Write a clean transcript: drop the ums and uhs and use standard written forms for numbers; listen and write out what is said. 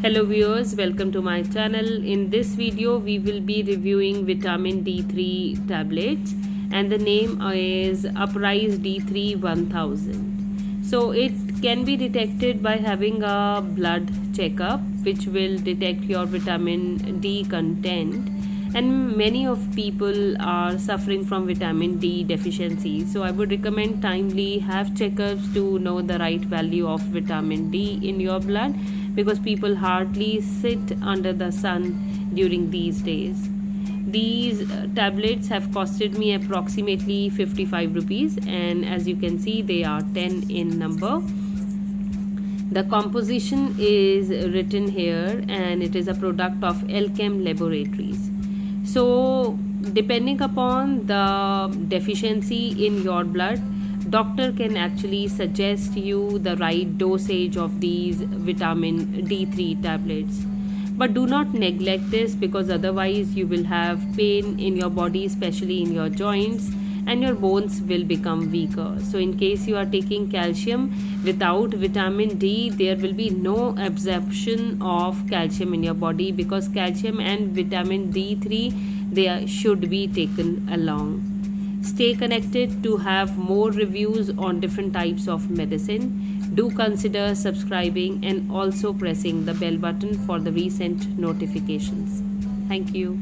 Hello viewers, welcome to my channel. In this video we will be reviewing vitamin D3 tablets and the name is Uprise D3 1000. So it can be detected by having a blood checkup which will detect your vitamin D content, and many of people are suffering from vitamin D deficiency. So I would recommend timely have checkups to know the right value of vitamin D in your blood, because people hardly sit under the sun during these days. These tablets have costed me approximately 55 rupees, and as you can see they are 10 in number. The composition is written here and it is a product of Alchem Laboratories. So depending upon the deficiency in your blood, doctor can actually suggest you the right dosage of these vitamin D3 tablets. But do not neglect this, because otherwise you will have pain in your body, especially in your joints, and your bones will become weaker. So in case you are taking calcium, without vitamin D there will be no absorption of calcium in your body, because calcium and vitamin D3 should be taken along. Stay connected to have more reviews on different types of medicine. Do consider subscribing and also pressing the bell button for the recent notifications. Thank you.